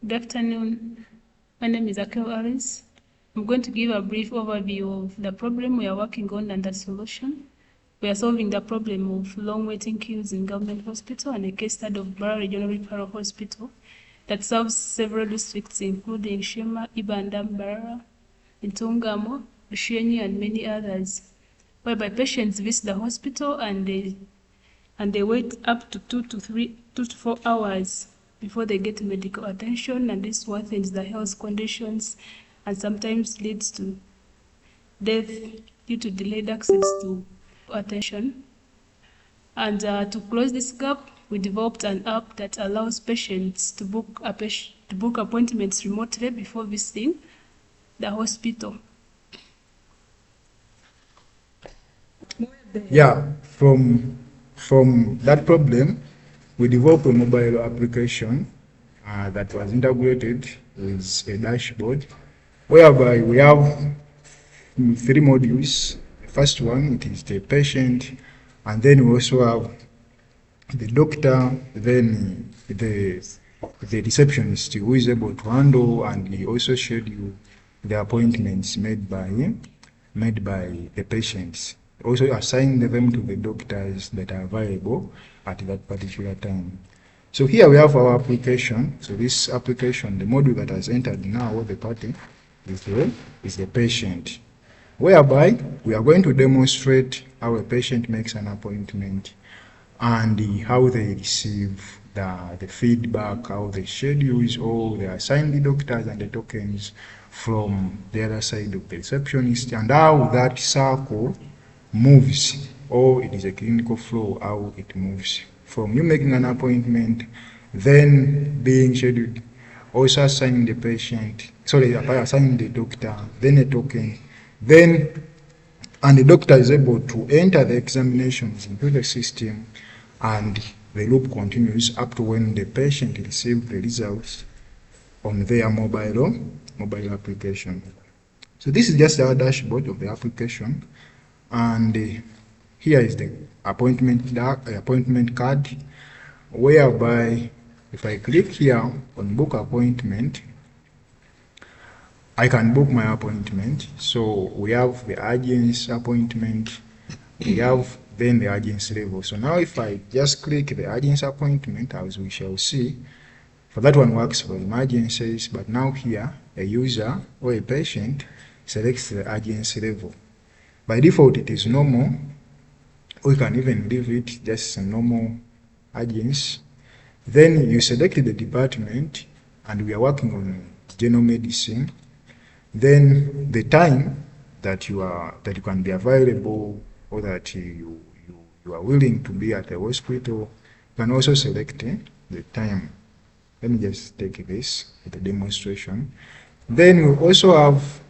Good afternoon. My name is Akel Alice. I'm going to give a brief overview of the problem we are working on and the solution. We are solving the problem of long waiting queues in government hospital and a case study of Mbarara Regional Referral Hospital that serves several districts including Shema, Ibanda, Mbarara, Ntungamo, Bushenyi, and many others, whereby patients visit the hospital and they wait up to 2 to 4 hours before they get medical attention, and this worsens the health conditions and sometimes leads to death due to delayed access to attention. And to close this gap, we developed an app that allows patients to book appointments remotely before visiting the hospital. Yeah, from that problem, we developed a mobile application that was integrated with a dashboard, whereby we have 3 modules. The first one, it is the patient, and then we also have the doctor, then the receptionist who is able to handle and he also schedule the appointments made by the patients. Also assign them to the doctors that are available at that particular time. So here we have our application. So this application, the module that has entered now, the party is the patient, whereby we are going to demonstrate how a patient makes an appointment and how they receive the feedback, how they schedules, or they assign the doctors and the tokens from the other side of the receptionist, and how that circle moves, or it is a clinical flow, how it moves from you making an appointment, then being scheduled, also assigning the patient, assigning the doctor, then a token, and the doctor is able to enter the examinations into the system, and the loop continues up to when the patient receives the results on their mobile application. So this is just our dashboard of the application, and here is the appointment card, whereby if I click here on book appointment, I can book my appointment. So we have the urgency appointment, we have then the urgency level. So now if I just click the urgency appointment, as we shall see, for that one works for emergencies, but now here a user or a patient selects the urgency level. By default it is normal, or you can even leave it just a normal urgency. Then you select the department, and we are working on general medicine. Then the time that you can be available, or that you are willing to be at the hospital, you can also select the time. Let me just take this for the demonstration. Then we also have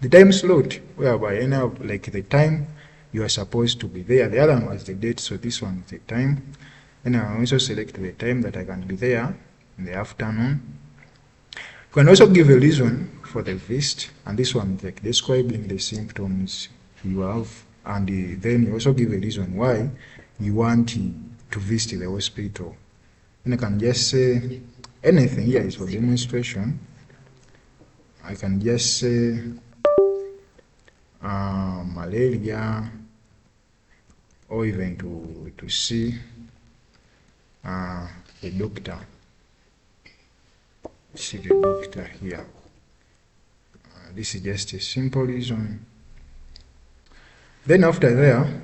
the time slot, whereby like the time you are supposed to be there. The other one was the date, so this one is the time. And I also select the time that I can be there in the afternoon. You can also give a reason for the visit, and this one is like describing the symptoms you have, and then you also give a reason why you want to visit the hospital. And I can just say anything. Here is for demonstration. I can just say malaria, or even to see the doctor. See the doctor here. This is just a simple reason. Then after there,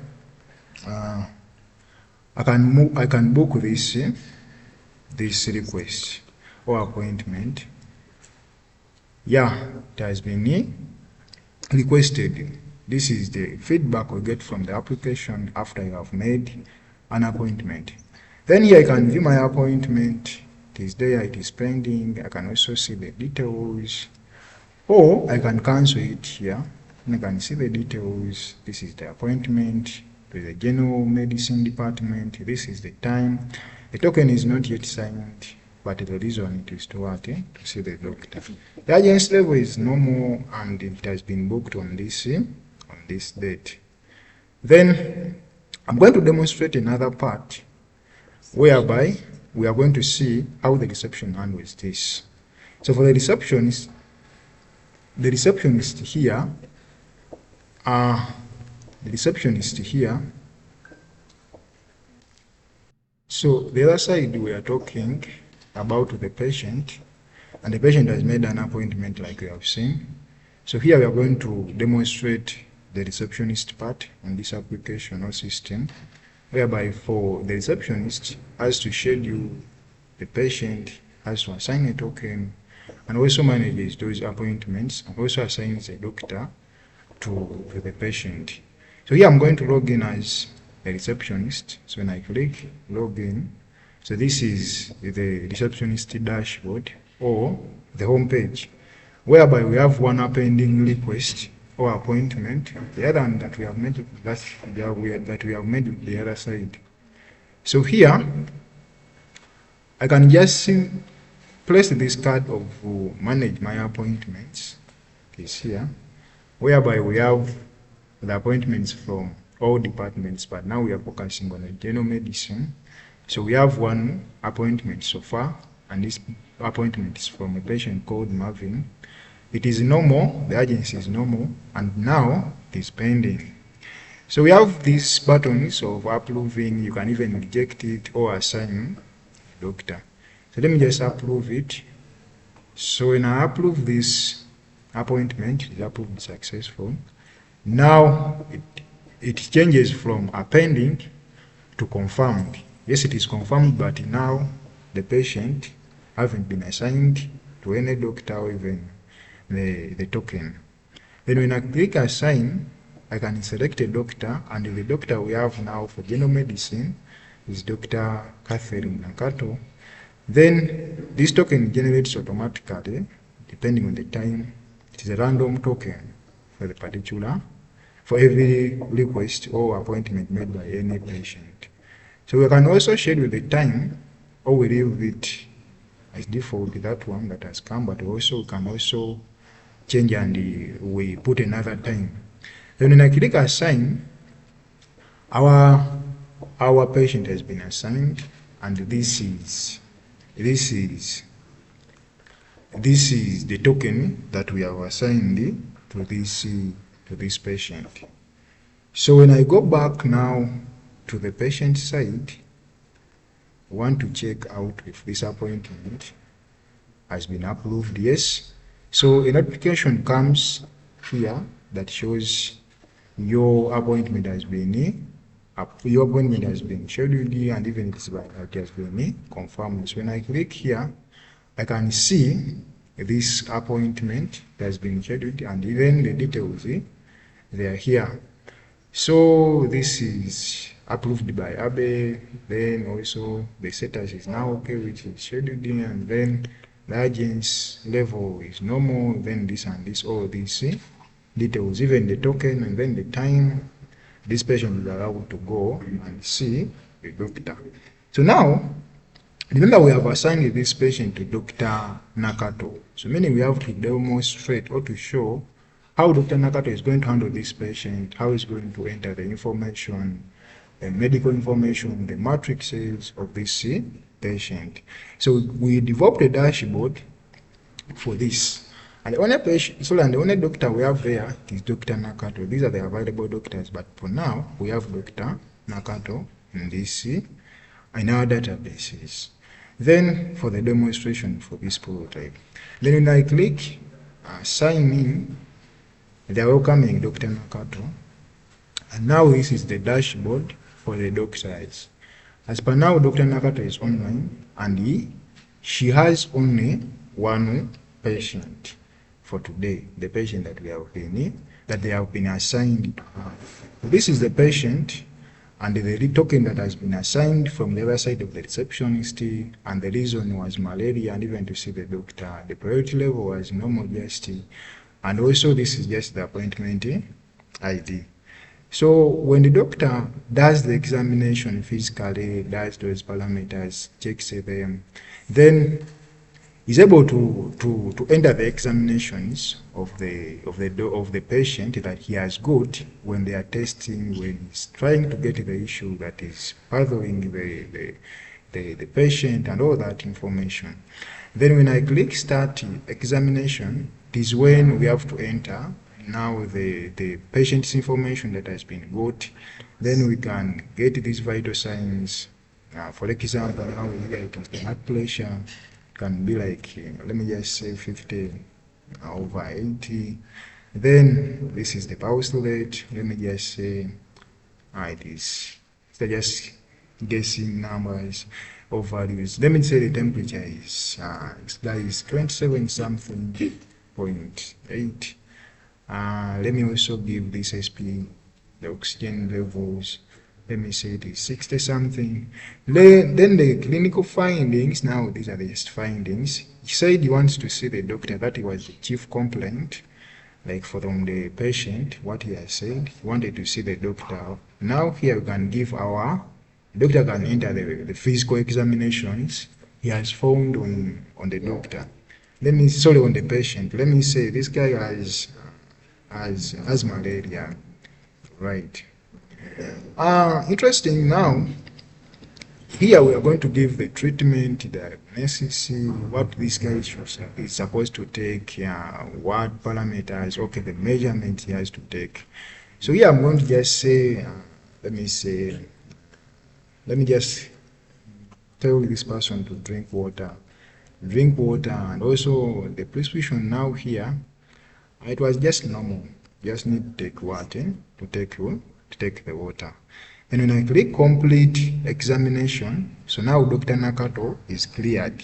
I can book this request or appointment. Yeah, it has been requested. This is the feedback we get from the application after you have made an appointment. Then here I can view my appointment. It is there, it is pending. I can also see the details, or I can cancel it here. And I can see the details. This is the appointment to the general medicine department. This is the time. The token is not yet signed, but the reason it is to what? To see the doctor. The urgency level is normal, and it has been booked on this date. Then I'm going to demonstrate another part, whereby we are going to see how the reception handles this. So for the receptionist here, so the other side we are talking about the patient, and the patient has made an appointment like we have seen. So here we are going to demonstrate the receptionist part on this application or system, whereby for the receptionist has to schedule the patient, has to assign a token, and also manages those appointments, and also assigns a doctor to the patient. So here I'm going to log in as a receptionist. So when I click log in, so this is the receptionist dashboard or the home page, whereby we have one pending request or appointment, the other one that we have made with the other side. So here I can just place this card of manage my appointments is here, whereby we have the appointments from all departments, but now we are focusing on the general medicine. So we have one appointment so far, and this appointment is from a patient called Marvin. It is normal, the urgency is normal, and now it is pending. So we have these buttons of approving. You can even reject it or assign a doctor. So let me just approve it. So when I approve this appointment, it is approved successful. Now it changes from a pending to confirmed. Yes, it is confirmed, but now the patient haven't been assigned to any doctor or even the token. Then when I click assign, I can select a doctor, and the doctor we have now for general medicine is Dr. Catherine Nakato. Then this token generates automatically depending on the time. It is a random token for every request or appointment made by any patient. So we can also schedule the time, or we leave it as default, that one that has come, but also we can also change and we put another time. Then when I click assign, our patient has been assigned, and this is the token that we have assigned to this patient. So when I go back now to the patient side, I want to check out if this appointment has been approved. Yes. So a notification comes here that shows your appointment has been scheduled, and even it has been confirmed. So when I click here, I can see this appointment has been scheduled, and even the details they are here. So this is approved by Abe. Then also the status is now okay, which is scheduled, and then the urgency level is normal. Then this and this, all these details, even the token, and then the time this patient is allowed to go and see the doctor. So now, remember we have assigned this patient to Dr. Nakato. So meaning we have to demonstrate or to show how Dr. Nakato is going to handle this patient, how he's going to enter the information, the medical information, the matrices of this patient. So we developed a dashboard for this. And the only patient, so and the only doctor we have there is Dr. Nakato. These are the available doctors, but for now we have Dr. Nakato in this in our databases. Then for the demonstration for this prototype, then when I click sign in, they are welcoming Dr. Nakato, and now this is the dashboard for the doctors. As per now, Dr. Nakato is online, and she has only one patient for today, the patient that they have been assigned to her. This is the patient, and the token that has been assigned from the other side of the receptionist, and the reason was malaria, and even to see the doctor. The priority level was normal just, and also this is just the appointment ID. So when the doctor does the examination physically, does those parameters, checks them, then is able to enter the examinations of the patient that he has got when they are testing, when he's trying to get the issue that is bothering the patient and all that information. Then when I click start examination, it is when we have to enter now the patient's information that has been got. Then we can get these vital signs. For example, now here it is the heart pressure. It can be like, let me just say 50 over 80. Then this is the pulse rate. Let me just say it is, so just guessing numbers or values. Let me say the temperature is that is 27 something 0.8. Let me also give this SP, the oxygen levels. Let me say it is 60 something. Then the clinical findings. Now these are the just findings. He said he wants to see the doctor. That was the chief complaint, like from the patient, what he has said. He wanted to see the doctor. Now here we can give the doctor can enter the physical examinations he has found on the doctor. On the patient. Let me say this guy has malaria, right? Interesting. Now here we are going to give the treatment, the necessary, what this guy is supposed to take, what parameters, okay, the measurement he has to take. So here I'm going to just say, let me just tell this person to drink water, and also the prescription now here, it was just normal, just need to take water, to take the water. And when I click complete examination, so now Dr. Nakato is cleared.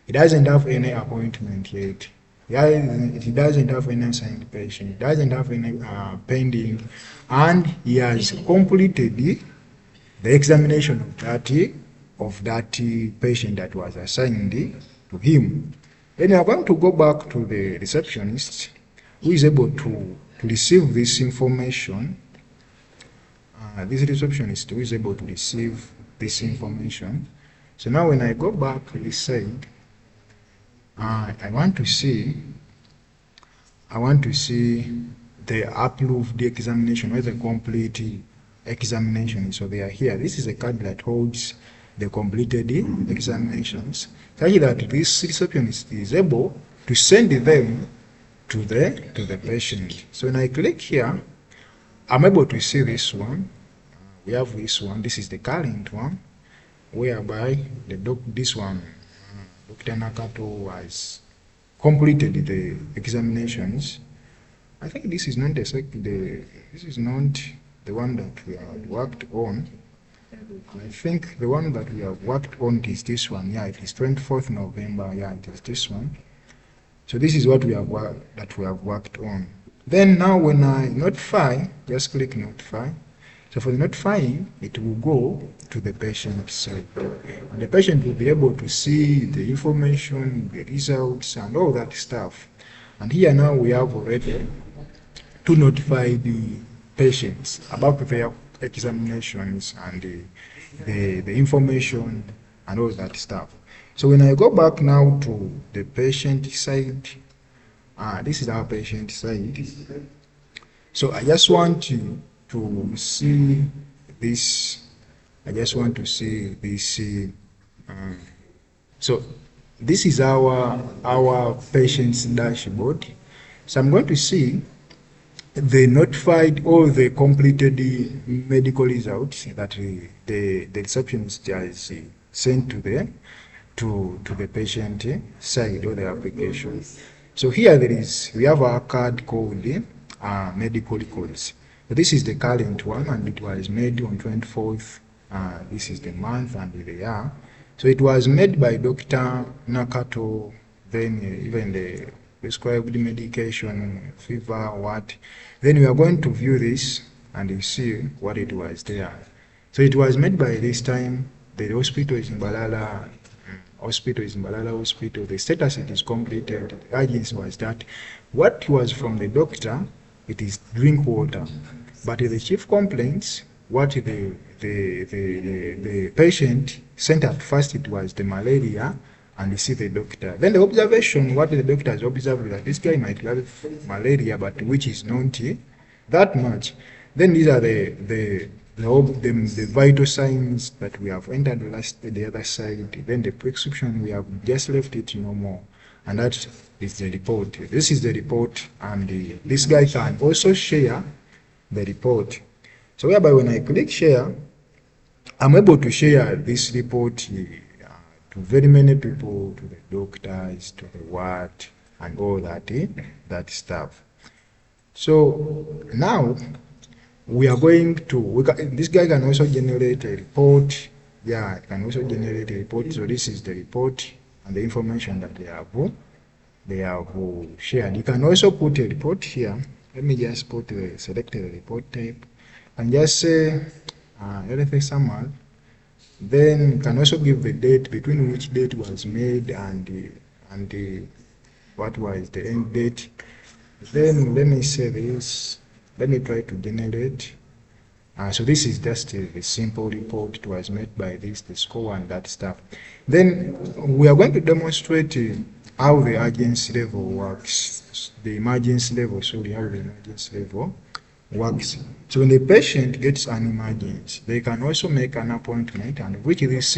He doesn't have any appointment yet. He doesn't have any assigned patient. He doesn't have any pending, and he has completed the examination of that patient that was assigned to him. Then we are going to go back to the receptionist, who is able to receive this information. This receptionist who is able to receive this information. So now when I go back to this side, I want to see the approved examination, where the complete examination. So they are here. This is a card that holds the completed examinations, such that this receptionist is able to send them to the patient. So when I click here, I'm able to see this one. We have this one. This is the current one, whereby this one, Dr. Nakato has completed the examinations. I think this is not this is not the one that we have worked on. I think the one that we have worked on is this one. Yeah, it is 24th November. Yeah, it is this one. So this is what we have worked on. Then now when I notify, just click notify. So for the notifying, it will go to the patient side. And the patient will be able to see the information, the results, and all that stuff. And here now we have already to notify the patients about their examinations and the information and all that stuff. So when I go back now to the patient side, this is our patient side. So I just want to see this. So this is our patient's dashboard. So I'm going to see the notified all the completed medical results that the receptionist has sent to the patient side or the application. So here we have our card called medical records. So this is the current one, and it was made on 24th. This is the month and the year. So it was made by Dr. Nakato. Then even the prescribed medication, fever, what. Then we are going to view this and you see what it was there. So it was made by this time. The hospital is Mbarara Hospital. The status it is completed. The urgency was that what was from the doctor, it is drink water. But the chief complaints, what the patient sent at first, it was the malaria, and you see the doctor. Then the observation, what the doctor has observed, that this guy might have malaria, but which is not that much. Then these are the the vital signs that we have entered the other side, then the prescription we have just left it normal, and that is the report. This is the report, and this guy can also share the report. So whereby when I click share, I'm able to share this report to very many people, to the doctors, to the ward, and all that stuff. So now we are going to, this guy can also generate a report. Yeah, it can also generate a report. So this is the report and the information that they have shared. You can also put a report here. Let me just select the report type and just say LFA summary. Then you can also give the date, between which date was made and what was the end date. Then let me say this. Let me try to generate. So this is just a simple report. It was made by the score and that stuff. Then we are going to demonstrate how the urgency level works. The emergency level, sorry, how the emergency level works. So when the patient gets an emergency, they can also make an appointment, and which this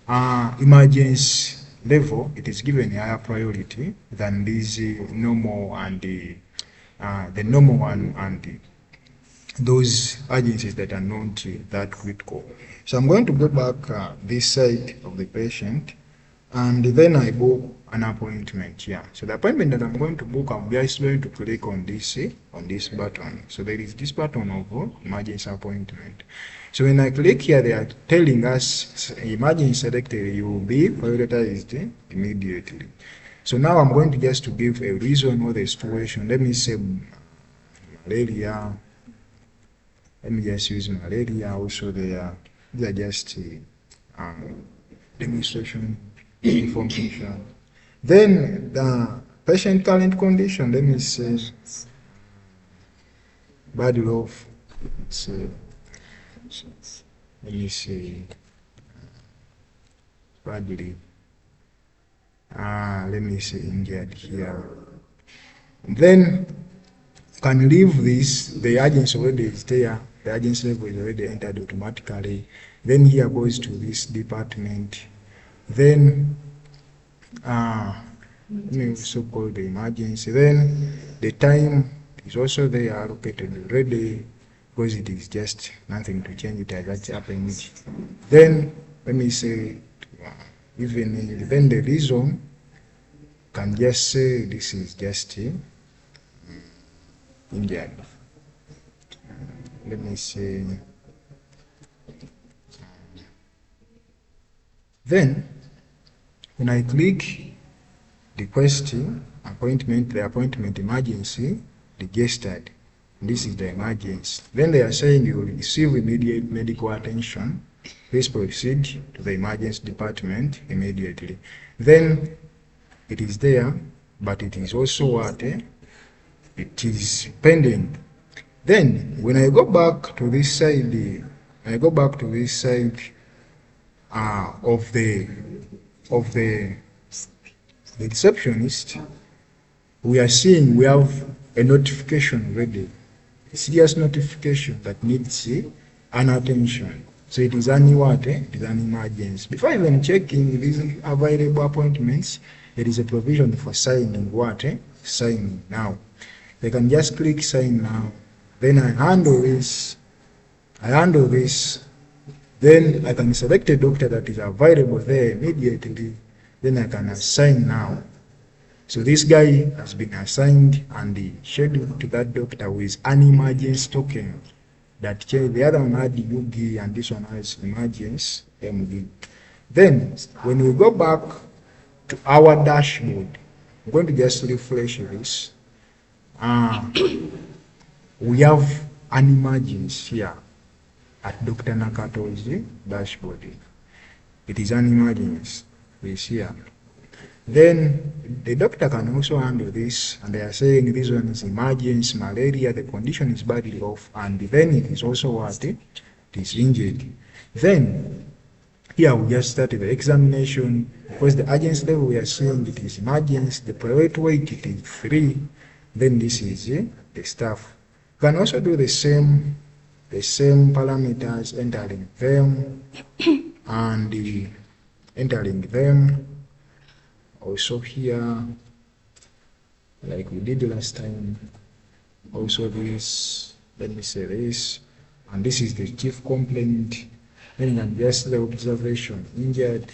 emergency level, it is given a higher priority than this normal and the normal one and those agencies that are not that critical. So I'm going to go back this side of the patient, and then I book an appointment here. So the appointment that I'm going to book, I'm just going to click on this button. So there is this button of emergency appointment. So when I click here, they are telling us emergency selected, you will be prioritized immediately. So now I'm going to just to give a reason or the situation. Let me say malaria. Let me just use malaria. Also, these are just demonstration information. Then the patient current condition. Let me say bad health. Let me say badly. Let me say injured here. Then can leave this. The urgency already is there. The urgency level is already entered automatically. Then here goes to this department. Then let me also call the emergency. Then the time is also there allocated already, because it is just nothing to change it as that's happened. Then let me say even then the reason can just say this is just injured. Let me say then when I click the question appointment, the appointment emergency registered, this is the emergency. Then they are saying you will receive immediate medical attention. Please proceed to the emergency department immediately. Then it is there, but it is also what? It is pending. Then when I go back to this side, of the receptionist, we are seeing we have a notification already, a serious notification that needs an attention. So it is an what? It is an emergency. Before even checking these available appointments, there is a provision for signing what? Sign now. They can just click sign now. Then I handle this. Then I can select a doctor that is available there immediately. Then I can assign now. So this guy has been assigned and scheduled to that doctor with an emergency token. That the other one had UG and this one has emergency MD. Then when we go back to our dashboard, I'm going to just refresh this. We have an emergency here at Dr. Nakato's dashboard. It is an emergency. We see here. Then the doctor can also handle this, and they are saying this one is emergency malaria, the condition is badly off, and then it is also what? It is injured. Then here we just start the examination, because the urgency level we are seeing it is emergency, the priority weight it is 3, then this is the staff. You can also do the same the same parameters, entering them and entering them also here like we did last time. Also this, let me say this, and this is the chief complaint. Then you can just the observation injured.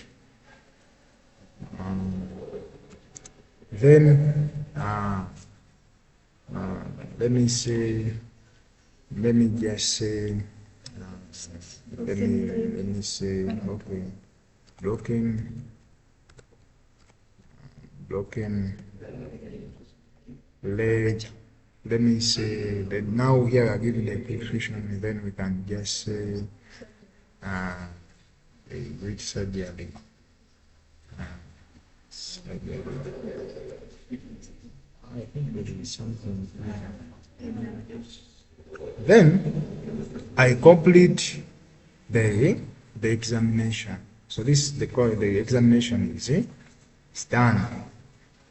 Then let me just say okay, broken leg. Let me say that now here we are giving the prescription, and then we can just say which surgery. I think there is something. Then I complete the examination. So this the examination is done.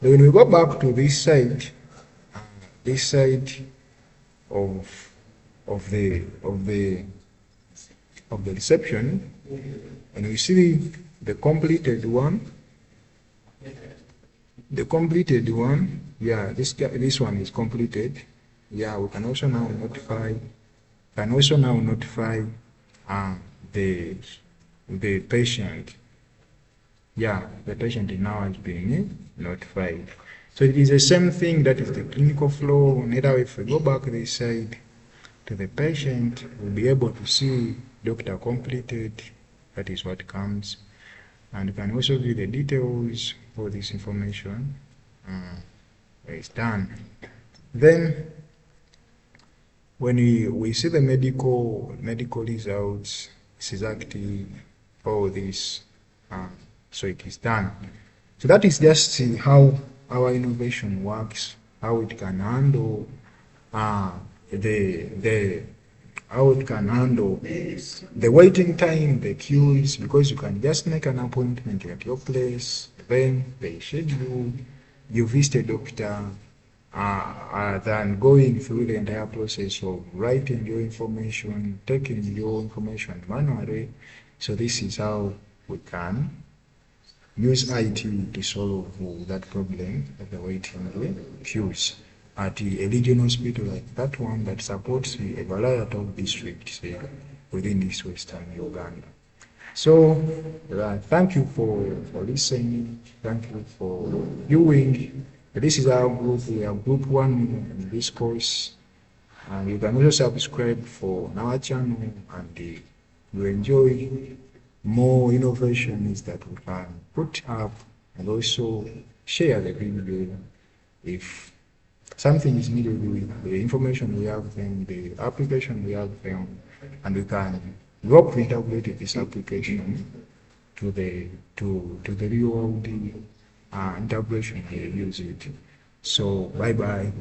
Then when we go back to this side of the reception, and we see the completed one. Yeah, this one is completed. Yeah, we can also now notify the patient. Yeah, the patient now has been notified. So it is the same thing that is the clinical flow. Now if we go back this side to the patient, we'll be able to see doctor completed. That is what comes. And you can also view the details for this information. It's done. Then when we see the medical results, this is active, all this, so it is done. So that is just how our innovation works, how it can handle the waiting time, the queues, because you can just make an appointment at your place, then they schedule, you visit a doctor, than going through the entire process of writing your information, taking your information manually. So this is how we can use IT to solve that problem of the waiting queues at a regional hospital like that one that supports a variety of districts within this Western Uganda. So thank you for listening. Thank you for viewing. This is our group. We are group 1 in this course. And you can also subscribe for our channel, and you enjoy more innovations that we can put up, and also share the video if something is needed with the information we have, then the application we have, and we can work to integrate this application to the real world integration we use it. So bye bye.